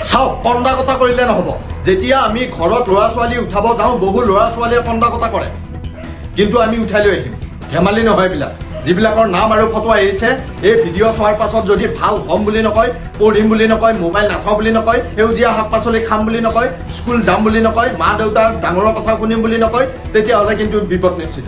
চাওক কন্দা কথা কৰিলে নহ'ব যেতিয়া আমি ঘৰত ল'ৰা ছোৱালী উঠাব যাওঁ বহু ল'ৰা ছোৱালীয়ে কন্দা কথা কৰে কিন্তু আমি উঠাই লৈ আহিম ধেমালি নহয় এইবিলাক যিবিলাকৰ নাম আৰু ফটো আহিছে এই ভিডিঅ' চোৱাৰ পাছত যদি ভাল হ'ম বুলি নকয় পঢ়িম বুলি নকয় মোবাইল নাচাওঁ বুলি নকয় সেউজীয়া শাক পাচলি খাম বুলি নকয় স্কুল যাম বুলি নকয় মা দেউতাৰ ডাঙৰৰ কথা শুনিম বুলি নকয় তেতিয়াহ'লে কিন্তু বিপদ নিশ্চিত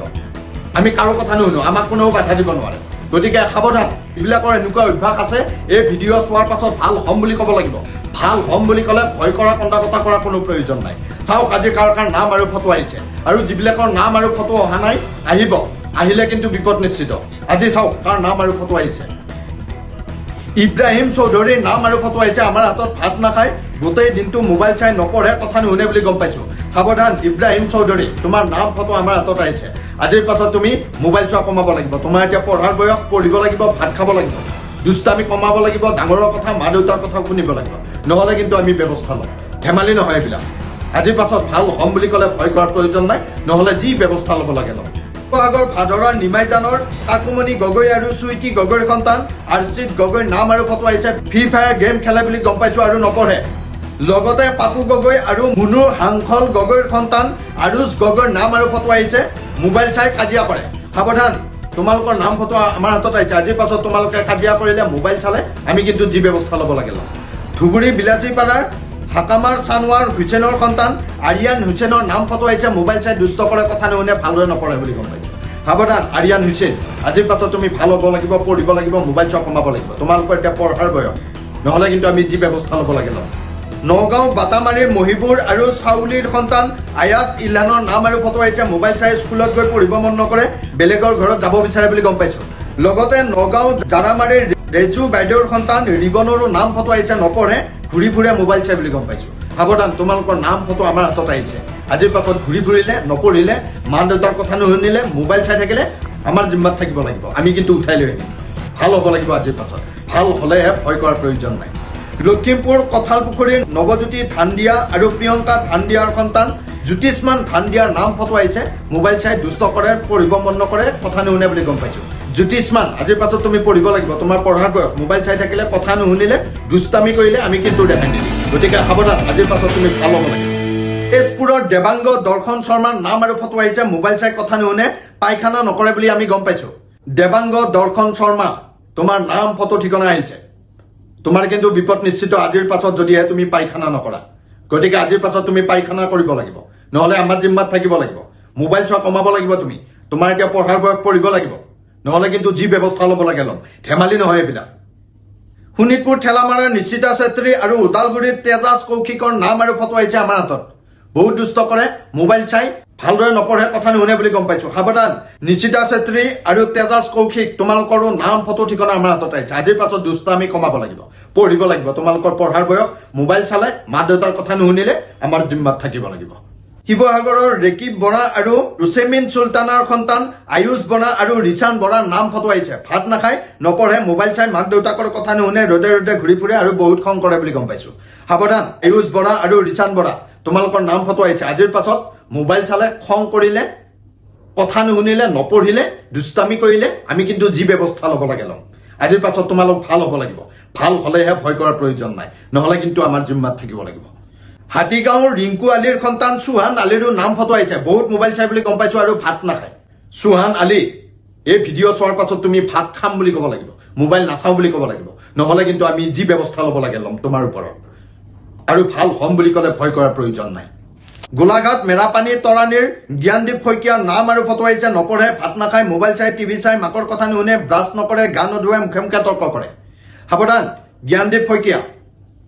আমি কাৰো কথা নুশুনো আমাক কোনেও বাধা দিব নোৱাৰে গতিকে সাৱধান এইবিলাকৰ এনেকুৱা অভ্যাস আছে এই ভিডিঅ' চোৱাৰ পাছত ভাল হ'ম বুলি ক'ব লাগিব ভাল হ'ম বুলি ক'লে ভয় কৰা কন্দা কথা কৰাৰ কোনো প্ৰয়োজন নাই চাওক আজি কাৰ কাৰ নাম আৰু ফটো আহিছে আৰু যিবিলাকৰ নাম আৰু ফটো অহা নাই আহিব আহিলে কিন্তু বিপদ নিশ্চিত আজি চাওক কাৰ নাম আৰু ফটো আহিছে ইব্ৰাহিম চৌধুৰীৰ নাম আৰু ফটো আহিছে আমাৰ হাতত ভাত নাখায় গোটেই দিনটো মোবাইল চাই নপঢ়ে কথা নুশুনে বুলি গম পাইছোঁ সাৱধান ইব্ৰাহিম চৌধুৰী তোমাৰ নাম ফটো আমাৰ হাতত আহিছে আজিৰ পাছত তুমি মোবাইল চোৱা কমাব লাগিব তোমাৰ এতিয়া পঢ়াৰ বয়স পঢ়িব লাগিব ভাত খাব লাগিব দুষ্টামি কমাব লাগিব ডাঙৰৰ কথা মা দেউতাৰ কথা শুনিব লাগিব নহ'লে কিন্তু আমি ব্যৱস্থা ল'ম ধেমালি নহয় এইবিলাক আজিৰ পাছত ভাল হ'ম বুলি ক'লে ভয় কৰাৰ প্ৰয়োজন নাই নহ'লে যি ব্যৱস্থা ল'ব লাগে ল'ম আগৰ ভাদৰৰ নিমাইজানৰ কাকুমণি গগৈ আৰু চুইটি গগৈৰ সন্তান আৰ্চিত গগৈৰ নাম আৰু ফটো আহিছে ফ্ৰী ফায়াৰ গেম খেলে বুলি গম পাইছোঁ আৰু নপঢ়ে লগতে পাপু গগৈ আৰু মুনুৰ হাংখল গগৈৰ সন্তান আৰুজ গগৈৰ নাম আৰু ফটো আহিছে মোবাইল চাই কাজিয়া কৰে সাৱধান তোমালোকৰ নাম ফটো আমাৰ হাতত আহিছে আজিৰ পাছত তোমালোকে কাজিয়া কৰিলে মোবাইল চালে আমি কিন্তু যি ব্যৱস্থা ল'ব লাগে ধুবুৰী বিলাচীপাৰাৰ হাকামাৰ চানৱাৰ হুছেইনৰ সন্তান আৰিয়ান হুছেইনৰ নাম ফটো আহিছে মোবাইল চাই দুষ্ট কৰে কথা নুশুনে ভালদৰে নপঢ়ে বুলি গম পাইছোঁ সাৱধান আৰিয়ান হুছেইন আজিৰ পাছত তুমি ভাল হ'ব লাগিব পঢ়িব লাগিব মোবাইল চোৱা কমাব লাগিব তোমালোকৰ এতিয়া পঢ়াৰ বয়স নহ'লে কিন্তু আমি যি ব্যৱস্থা ল'ব লাগে ল'ম নগাঁও বাটামাৰীৰ মহিবুৰ আৰু চাউলিৰ সন্তান আয়াত ইলানৰ নাম আৰু ফটো আহিছে মোবাইল চাই স্কুলত গৈ পঢ়িব মন নকৰে বেলেগৰ ঘৰত যাব বিচাৰে বুলি গম পাইছোঁ লগতে নগাঁও জাৰামাৰীৰ ৰেজু বাইদেউৰ সন্তান ৰিবনৰো নাম ফটো আহিছে নপঢ়ে ঘূৰি ফুৰে মোবাইল চাই বুলি গম পাইছোঁ সাৱধান তোমালোকৰ নাম ফটো আমাৰ হাতত আহিছে আজিৰ পাছত ঘূৰি ফুৰিলে নপঢ়িলে মা দেউতাৰ কথা নুশুনিলে মোবাইল চাই থাকিলে আমাৰ জিম্মাত থাকিব লাগিব আমি কিন্তু উঠাই লৈ আহিম ভাল হ'ব লাগিব আজিৰ পাছত ভাল হ'লেহে ভয় কৰাৰ প্ৰয়োজন নাই লখিমপুৰ কঁঠালপুখুৰীৰ নৱজ্যোতি ধানদিয়া আৰু প্ৰিয়ংকা ধানদিয়াৰ সন্তান জ্যোতিষ্মান ধানদিয়াৰ নাম ফটো আহিছে মোবাইল চাই দুষ্ট কৰে পঢ়িব মন নকৰে কথা নুশুনে বুলি গম পাইছোঁ জ্যোতিষ্মান আজিৰ পাছত তুমি পঢ়িব লাগিব তোমাৰ পঢ়াৰ বয়স মোবাইল চাই থাকিলে কথা নুশুনিলে দুষ্টামি কৰিলে আমি কিন্তু দেখাই দিম গতিকে সাৱধান আজিৰ পাছত তুমি ভাল হ'ব লাগিব তেজপুৰৰ দেৱাংগ দৰ্শন শৰ্মাৰ নাম আৰু ফটো আহিছে মোবাইল চাই কথা নুশুনে পায়খানা নকৰে বুলি আমি গম পাইছোঁ দেৱাংগ দৰ্শন শৰ্মা তোমাৰ নাম ফটো ঠিকনা আহিছে তোমাৰ কিন্তু বিপদ নিশ্চিত আজিৰ পাছত যদিহে তুমি পায়খানা নকৰা গতিকে আজিৰ পাছত তুমি পায়খানা কৰিব লাগিব নহ'লে আমাৰ জিম্মাত থাকিব লাগিব মোবাইল চোৱা কমাব লাগিব তুমি তোমাৰ এতিয়া পঢ়াৰ বয়স পঢ়িব লাগিব নহ'লে কিন্তু যি ব্যৱস্থা ল'ব লাগে ল'ম ধেমালি নহয় এইবিলাক শোণিতপুৰ ঠেলামাৰাৰ নিশ্চিতা চেত্ৰী আৰু ওদালগুৰিৰ তেজাজ কৌশিকৰ নাম আৰু ফটো আহিছে আমাৰ হাতত বহুত দুষ্ট কৰে মোবাইল চাই ভালদৰে নপঢ়ে কথা নুশুনে বুলি গম পাইছোঁ সাৱধান নিশ্চিতা চেত্ৰী আৰু তেজাজ কৌশিক তোমালোকৰো নাম ফটো ঠিকনা আমাৰ হাতত আহিছে আজিৰ পাছত দুষ্টামি কমাব লাগিব পঢ়িব লাগিব তোমালোকৰ পঢ়াৰ বয়স মোবাইল চালে মা দেউতাৰ কথা নুশুনিলে আমাৰ জিম্মাত থাকিব লাগিব শিৱসাগৰৰ ৰেকিব বৰা আৰু ৰুচেমিন চুলতানাৰ সন্তান আয়ুষ বৰা আৰু ৰিচান বৰাৰ নাম ফটো আহিছে ভাত নাখায় নপঢ়ে মোবাইল চাই মাক দেউতাকৰ কথা নুশুনে ৰ'দে ৰ'দে ঘূৰি ফুৰে আৰু বহুত খং কৰে বুলি গম পাইছোঁ সাৱধান আয়ুষ বৰা আৰু ৰিচান বৰা তোমালোকৰ নাম ফটো আহিছে আজিৰ পাছত মোবাইল চালে খং কৰিলে কথা নুশুনিলে নপঢ়িলে দুষ্টামি কৰিলে আমি কিন্তু যি ব্যৱস্থা ল'ব লাগে ল'ম আজিৰ পাছত তোমালোক ভাল হ'ব লাগিব ভাল হ'লেহে ভয় কৰাৰ প্ৰয়োজন নাই নহ'লে কিন্তু আমাৰ জিম্মাত থাকিব লাগিব হাতীগাঁৱৰ ৰিংকু আলীৰ সন্তান চুহান আলীৰো নাম ফটো আহিছে বহুত মোবাইল চাই বুলি গম পাইছোঁ আৰু ভাত নাখায় চুহান আলী এই ভিডিঅ' চোৱাৰ পাছত তুমি ভাত খাম বুলি ক'ব লাগিব মোবাইল নাচাওঁ বুলি ক'ব লাগিব নহ'লে কিন্তু আমি যি ব্যৱস্থা ল'ব লাগে ল'ম তোমাৰ ওপৰত আৰু ভাল হ'ম বুলি ক'লে ভয় কৰাৰ প্ৰয়োজন নাই গোলাঘাট মেৰাপানী তৰাণীৰ জ্ঞানদীপ শইকীয়াৰ নাম আৰু ফটো আহিছে নপঢ়ে ভাত নাখায় মোবাইল চাই টিভি চাই মাকৰ কথা নুশুনে ব্ৰাছ নকৰে গা নোধোৱে মুখে মুখে তৰ্ক কৰে সাৱধান জ্ঞানদীপ শইকীয়া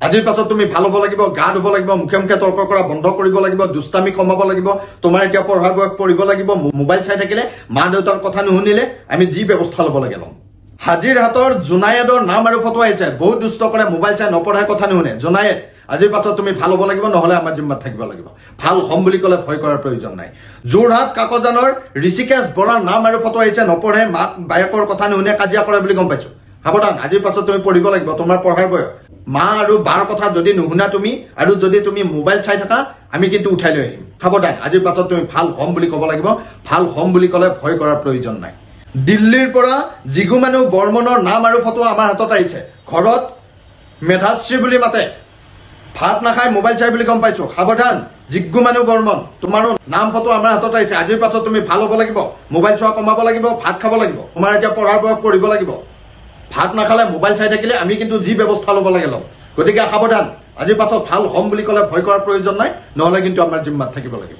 আজিৰ পাছত তুমি ভাল হ'ব লাগিব গা ধুব লাগিব মুখে মুখে তৰ্ক কৰা বন্ধ কৰিব লাগিব দুষ্টামি কমাব লাগিব তোমাৰ এতিয়া পঢ়াৰ বয়স পঢ়িব লাগিব মোবাইল চাই থাকিলে মা দেউতাৰ কথা নুশুনিলে আমি যি ব্যৱস্থা ল'ব লাগে ল'ম হাজিৰহাটৰ জোনায়েদৰ নাম আৰু ফটো আহিছে বহুত দুষ্ট কৰে মোবাইল চাই নপঢ়ে কথা নুশুনে জোনায়েদ আজিৰ পাছত তুমি ভাল হ'ব লাগিব নহ'লে আমাৰ জিম্মাত থাকিব লাগিব ভাল হ'ম বুলি ক'লে ভয় কৰাৰ প্ৰয়োজন নাই যোৰহাট কাকজানৰ ঋষিকেশ বৰাৰ নাম আৰু ফটো আহিছে নপঢ়ে মাক বায়েকৰ কথা নুশুনে কাজিয়া কৰে বুলি গম পাইছোঁ সাৱধান আজিৰ পাছত তুমি পঢ়িব লাগিব তোমাৰ পঢ়াৰ বয়স মা আৰু বাৰ কথা যদি নুশুনা তুমি আৰু যদি তুমি মোবাইল চাই থাকা আমি কিন্তু উঠাই লৈ আহিম সাৱধান আজিৰ পাছত তুমি ভাল হ'ম বুলি ক'ব লাগিব ভাল হ'ম বুলি ক'লে ভয় কৰাৰ প্ৰয়োজন নাই দিল্লীৰ পৰা জিগুমানু বৰ্মনৰ নাম আৰু ফটো আমাৰ হাতত আহিছে ঘৰত মেধাশ্ৰী বুলি মাতে ভাত নাখাই মোবাইল চাই বুলি গম পাইছো সাৱধান জিজ্ঞু মানুহ বৰ্মন তোমাৰো নাম ফটো আমাৰ হাতত আহিছে আজিৰ পাছত তুমি ভাল হ'ব লাগিব মোবাইল চোৱা কমাব লাগিব ভাত খাব লাগিব তোমাৰ এতিয়া পঢ়াৰ বয়স পঢ়িব লাগিব ভাত নাখালে মোবাইল চাই থাকিলে আমি কিন্তু যি ব্যৱস্থা ল'ব লাগে ল'ম গতিকে সাৱধান আজিৰ পাছত ভাল হ'ম বুলি ক'লে ভয় কৰাৰ প্ৰয়োজন নাই নহ'লে কিন্তু আমাৰ জিম্মাত থাকিব লাগিব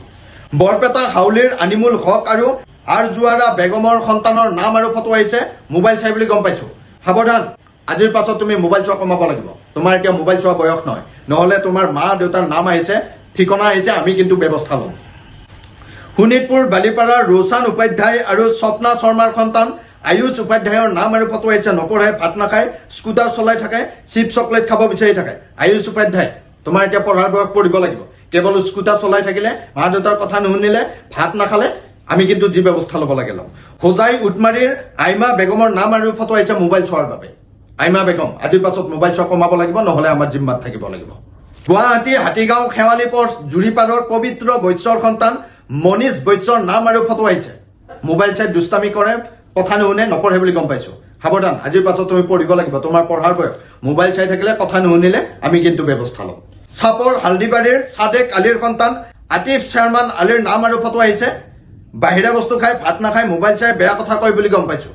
বৰপেটা হাউলিৰ আনিমুল হক আৰু আৰজুৱাৰা বেগমৰ সন্তানৰ নাম আৰু ফটো আহিছে মোবাইল চাই বুলি গম পাইছো সাৱধান আজিৰ পাছত তুমি মোবাইল চোৱা কমাব লাগিব তোমাৰ এতিয়া মোবাইল চোৱা বয়স নহয় নহ'লে তোমাৰ মা দেউতাৰ নাম আহিছে ঠিকনা আহিছে আমি কিন্তু ব্যৱস্থা ল'ম শোণিতপুৰ বালিপাৰাৰ ৰোশান উপাধ্যায় আৰু স্বপ্না শৰ্মাৰ সন্তান আয়ুষ উপাধ্যায়ৰ নাম আৰু ফটো আহিছে নপঢ়ে ভাত নাখায় স্কুটাৰ চলাই থাকে চিপ চকলেট খাব বিচাৰি থাকে আয়ুষ উপাধ্যায় তোমাৰ এতিয়া পঢ়াৰ বয়স পঢ়িব লাগিব কেৱল স্কুটাৰ চলাই থাকিলে মা দেউতাৰ কথা নুশুনিলে ভাত নাখালে আমি কিন্তু যি ব্যৱস্থা ল'ব লাগে ল'ম হোজাই উটমাৰীৰ আইমা বেগমৰ নাম আৰু ফটো আহিছে মোবাইল চোৱাৰ বাবে আইমা বেগম আজিৰ পাছত মোবাইল চোৱা কমাব লাগিব নহ'লে আমাৰ জিম্মাত থাকিব লাগিব গুৱাহাটী হাতীগাঁও শেৱালি পথ জুৰিপাৰৰ পবিত্ৰ বৈশ্যৰ সন্তান মনীষ বৈশ্যৰ নাম আৰু ফটো আহিছে মোবাইল চাই দুষ্টামি কৰে কথা নুশুনে নপঢ়ে বুলি গম পাইছো সাৱধান আজিৰ পাছত তুমি পঢ়িব লাগিব তোমাৰ পঢ়াৰ বয়স মোবাইল চাই থাকিলে কথা নুশুনিলে আমি কিন্তু ব্যৱস্থা ল'ম চাপৰ হালদিবাৰীৰ সাদেক আলীৰ সন্তান আতিফ শৰ্মান আলীৰ নাম আৰু ফটো আহিছে বাহিৰা বস্তু খাই ভাত নাখাই মোবাইল চাই বেয়া কথা কয় বুলি গম পাইছো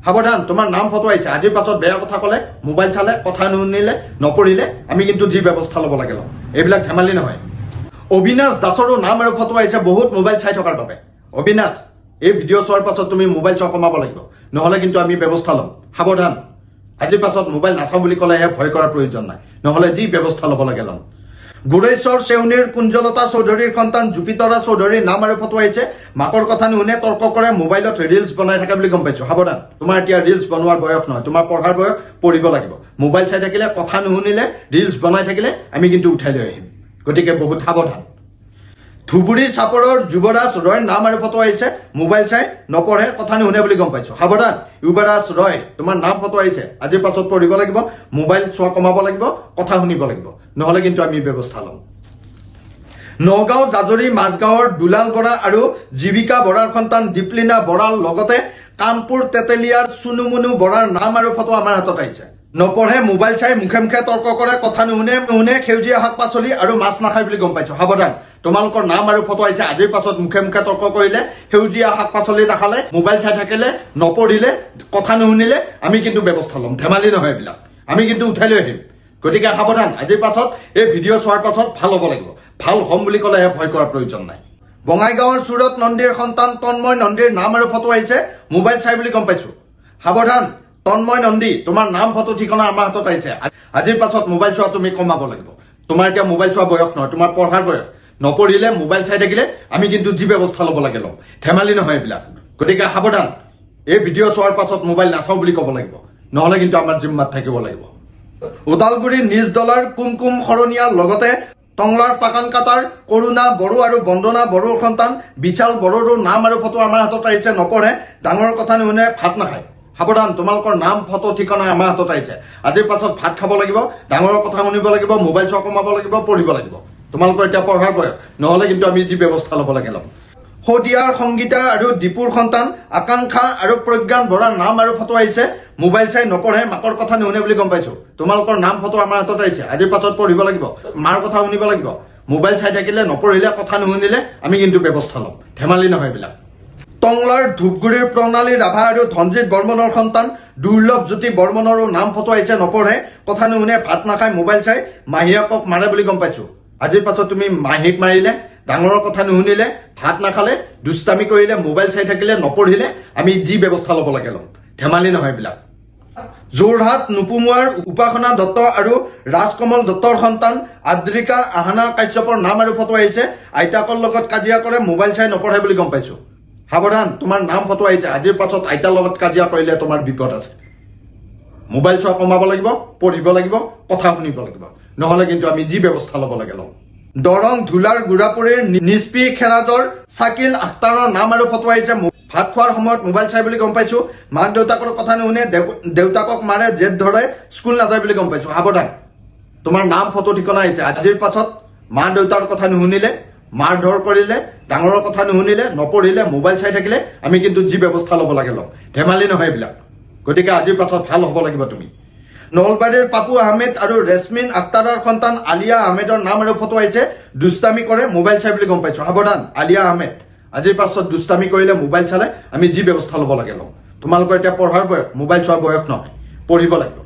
সাৱধান তোমাৰ নাম ফটো আহিছে আজিৰ পাছত বেয়া কথা ক'লে মোবাইল চালে কথা নুশুনিলে নপঢ়িলে আমি কিন্তু যি ব্যৱস্থা ল'ব লাগে ল'ম এইবিলাক ধেমালি নহয় অবিনাশ দাসৰো নাম আৰু ফটো আহিছে বহুত মোবাইল চাই থকাৰ বাবে অবিনাশ এই ভিডিঅ' চোৱাৰ পাছত তুমি মোবাইল চোৱা কমাব লাগিব নহ'লে কিন্তু আমি ব্যৱস্থা ল'ম সাৱধান আজিৰ পাছত মোবাইল নাচাওঁ বুলি ক'লেহে ভয় কৰাৰ প্ৰয়োজন নাই নহ'লে যি ব্যৱস্থা ল'ব লাগে ল'ম গুৰেশ্বৰ চেউনীৰ কুঞ্জলতা চৌধুৰীৰ সন্তান জুপিতৰা চৌধুৰীৰ নাম আৰু ফটো আহিছে মাকৰ কথা নুশুনে তৰ্ক কৰে মোবাইলত ৰিলছ বনাই থাকে বুলি গম পাইছো সাৱধান তোমাৰ এতিয়া ৰিলছ বনোৱাৰ বয়স নহয় তোমাৰ পঢ়াৰ বয়স পঢ়িব লাগিব মোবাইল চাই থাকিলে কথা নুশুনিলে ৰিলছ বনাই থাকিলে আমি কিন্তু উঠাই লৈ আহিম গতিকে বহুত সাৱধান ধুবুৰী চাপৰৰ যুৱৰাজ ৰয়ৰ নাম আৰু ফটো আহিছে মোবাইল চাই নপঢ়ে কথা নুশুনে বুলি গম পাইছো সাৱধান যুৱৰাজ ৰয় তোমাৰ নাম ফটো আহিছে আজিৰ পাছত পঢ়িব লাগিব মোবাইল চোৱা কমাব লাগিব কথা শুনিব লাগিব নহ'লে কিন্তু আমি ব্যৱস্থা ল'ম নগাঁও জাজৰি মাজগাঁৱৰ দুলাল বৰা আৰু জীৱিকা বৰাৰ সন্তান দীপলিনা বৰাৰ লগতে কামপুৰ তেতেলিয়াৰ চুনুমুনু বৰাৰ নাম আৰু ফটো আমাৰ হাতত আহিছে নপঢ়ে মোবাইল চাই মুখে মুখে তৰ্ক কৰে কথা নুশুনে সেউজীয়া শাক পাচলি আৰু মাছ নাখায় বুলি গম পাইছো সাৱধান তোমালোকৰ নাম আৰু ফটো আহিছে আজিৰ পাছত মুখে মুখে তৰ্ক কৰিলে সেউজীয়া শাক পাচলি নাখালে মোবাইল চাই থাকিলে নপঢ়িলে কথা নুশুনিলে আমি কিন্তু ব্যৱস্থা ল'ম ধেমালি নহয় এইবিলাক আমি কিন্তু উঠাই লৈ আহিম গতিকে সাৱধান আজিৰ পাছত এই ভিডিঅ' চোৱাৰ পাছত ভাল হ'ব লাগিব ভাল হ'ম বুলি ক'লেহে ভয় কৰাৰ প্ৰয়োজন নাই বঙাইগাঁৱৰ সুৰত নন্দীৰ সন্তান তন্ময় নন্দীৰ নাম আৰু ফটো আহিছে মোবাইল চাই বুলি গম পাইছো সাৱধান তন্ময় নন্দী তোমাৰ নাম ফটো ঠিকনা আমাৰ হাতত আহিছে আজিৰ পাছত মোবাইল চোৱা তুমি কমাব লাগিব তোমাৰ এতিয়া মোবাইল চোৱা বয়স নহয় তোমাৰ পঢ়াৰ বয়স নপঢ়িলে মোবাইল চাই থাকিলে আমি কিন্তু যি ব্যৱস্থা ল'ব লাগে ল'ম ধেমালি নহয় এইবিলাক গতিকে সাৱধান এই ভিডিঅ' চোৱাৰ পাছত মোবাইল নাচাওঁ বুলি ক'ব লাগিব নহ'লে কিন্তু আমাৰ জিম্মাত থাকিব লাগিব ওদালগুৰিৰ নিজ দলৰ কুমকুম শৰণীয়াৰ লগতে টংলাৰ টাকান কাটাৰ কৰুণা বড়ো আৰু বন্দনা বড়োৰ সন্তান বিশাল বড়োৰো নাম আৰু ফটো আমাৰ হাতত আহিছে নপঢ়ে ডাঙৰ কথা নুশুনে ভাত নাখায় সাৱধান তোমালোকৰ নাম ফটো ঠিকনা আমাৰ হাতত আহিছে আজিৰ পাছত ভাত খাব লাগিব ডাঙৰৰ কথা শুনিব লাগিব মোবাইল চোৱা কমাব লাগিব পঢ়িব লাগিব তোমালোকৰ এতিয়া পঢ়াৰ বয়স নহ'লে কিন্তু আমি যি ব্যৱস্থা ল'ব লাগে ল'ম শদিয়াৰ সংগীতা আৰু দীপুৰ সন্তান আকাংক্ষা আৰু প্ৰজ্ঞান বৰাৰ নাম আৰু ফটো আহিছে মোবাইল চাই নপঢ়ে মাকৰ কথা নুশুনে বুলি গম পাইছো তোমালোকৰ নাম ফটো আমাৰ হাতত আহিছে আজিৰ পাছত পঢ়িব লাগিব মাৰ কথা শুনিব লাগিব মোবাইল চাই থাকিলে নপঢ়িলে কথা নুশুনিলে আমি কিন্তু ব্যৱস্থা ল'ম ধেমালি নহয় এইবিলাক টংলাৰ ধূপগুৰিৰ প্ৰণালী ৰাভা আৰু ধনজিৎ বৰ্মনৰ সন্তান দুৰ্লভ জ্যোতি বৰ্মনৰো নাম ফটো আহিছে নপঢ়ে কথা নুশুনে ভাত নাখায় মোবাইল চাই মাহীয়েকক মাৰে বুলি গম পাইছো আজিৰ পাছত তুমি মাহীক মাৰিলে ডাঙৰৰ কথা নুশুনিলে ভাত নাখালে দুষ্টামি কৰিলে মোবাইল চাই থাকিলে নপঢ়িলে আমি যি ব্যৱস্থা ল'ব লাগে ল'ম ধেমালি নহয় এইবিলাক যোৰহাট নুপুমুৱাৰ উপাসনা দত্ত আৰু ৰাজকমল দত্তৰ সন্তান আদ্ৰিকা আহানা কাশ্যপৰ নাম আৰু ফটো আহিছে আইতাকৰ লগত কাজিয়া কৰে মোবাইল চাই নপঢ়ে বুলি গম পাইছো সাৱধান তোমাৰ নাম ফটো আহিছে আজিৰ পাছত আইতাৰ লগত কাজিয়া কৰিলে তোমাৰ বিপদ আছে মোবাইল চোৱা কমাব লাগিব পঢ়িব লাগিব কথা শুনিব লাগিব নহ'লে কিন্তু আমি যি ব্যৱস্থা ল'ব লাগে ল'ম দৰং ধুলাৰ গুৰাপুৰীৰ নিষ্পি খেৰাজৰ চাকিল আখতাৰৰ নাম আৰু ফটো আহিছে ভাত খোৱাৰ সময়ত মোবাইল চাই বুলি গম পাইছো মাক দেউতাকৰ কথা নুশুনে দেউতাকক মাৰে জেদ ধৰে স্কুল নাযায় বুলি গম পাইছো সাৱধান তোমাৰ নাম ফটো ঠিকনা আহিছে আজিৰ পাছত মা দেউতাৰ কথা নুশুনিলে মাৰ ধৰ কৰিলে ডাঙৰৰ কথা নুশুনিলে নপঢ়িলে মোবাইল চাই থাকিলে আমি কিন্তু যি ব্যৱস্থা ল'ব লাগে ল'ম ধেমালি নহয় এইবিলাক গতিকে আজিৰ পাছত ভাল হ'ব লাগিব তুমি নলবাৰীৰ পাপু আহমেদ আৰু ৰেছমিন আক্তাৰৰ সন্তান আলিয়া আহমেদৰ নাম আৰু ফটো আহিছে দুষ্টামি কৰে মোবাইল চাই বুলি গম পাইছো সাৱধান আলিয়া আহমেদ আজিৰ পাছত দুষ্টামি কৰিলে মোবাইল চালে আমি যি ব্যৱস্থা ল'ব লাগে লওঁ তোমালোকৰ এতিয়া পঢ়াৰ বয়স মোবাইল চোৱাৰ বয়স নহয় পঢ়িব লাগিব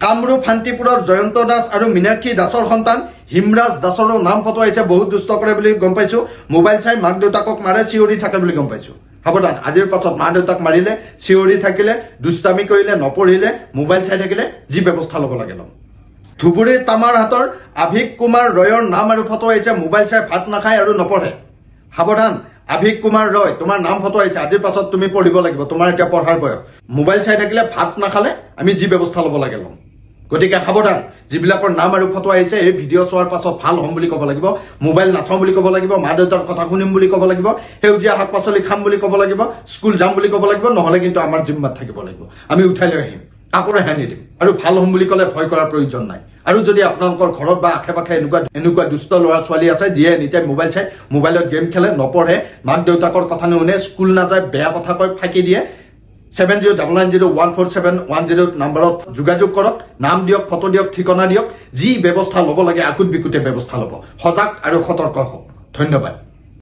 কামৰূপ শান্তিপুৰৰ জয়ন্ত দাস আৰু মীনাক্ষী দাসৰ সন্তান হিমৰাজ দাসৰো নাম ফটো আহিছে বহুত দুষ্ট কৰে বুলি গম পাইছো মোবাইল চাই মাক দেউতাকক মাৰে চিঞৰি থাকে বুলি গম পাইছো সাৱধান আজিৰ পাছত মা দেউতাক মাৰিলে চিঞৰি থাকিলে দুষ্টামি কৰিলে নপঢ়িলে মোবাইল চাই থাকিলে যি ব্যৱস্থা ল'ব লাগে লওঁ ধুবুৰী তামাৰ হাতৰ আভিক কুমাৰ ৰয়ৰ নাম আৰু ফটো আহিছে মোবাইল চাই ভাত নাখায় আৰু নপঢ়ে সাৱধান আভিক কুমাৰ ৰয় তোমাৰ নাম ফটো আহিছে আজিৰ পাছত তুমি পঢ়িব লাগিব তোমাৰ এতিয়া পঢ়াৰ বয়স মোবাইল চাই থাকিলে ভাত নাখালে আমি যি ব্যৱস্থা ল'ব লাগে লওঁ গতিকে সাৱধান যিবিলাকৰ নাম আৰু ফটো আহিছে এই ভিডিঅ' চোৱাৰ পাছত ভাল হ'ম বুলি ক'ব লাগিব মোবাইল নাচাওঁ বুলি ক'ব লাগিব মা দেউতাৰ কথা শুনিম বুলি ক'ব লাগিব সেউজীয়া শাক পাচলি খাম বুলি ক'ব লাগিব স্কুল যাম বুলি ক'ব লাগিব নহ'লে কিন্তু আমাৰ জিম্মাত থাকিব লাগিব আমি উঠাই লৈ আহিম কাকো ৰেহাই নিদিম আৰু ভাল হ'ম বুলি ক'লে ভয় কৰাৰ প্ৰয়োজন নাই আৰু যদি আপোনালোকৰ ঘৰত বা আশে পাশে এনেকুৱা দুষ্ট ল'ৰা ছোৱালী আছে যিয়ে এনিটাইম মোবাইল চাই মোবাইলত গেম খেলে নপঢ়ে মাক দেউতাকৰ কথা নুশুনে স্কুল নাযায় বেয়া কথা কৈ ফাঁকি দিয়ে 7099014710 নম্বৰত যোগাযোগ কৰক নাম দিয়ক ফটো দিয়ক ঠিকনা দিয়ক যি ব্যৱস্থা ল'ব লাগে আকুট বিকুটে ব্যৱস্থা ল'ব সজাগ আৰু সতৰ্ক হওক ধন্যবাদ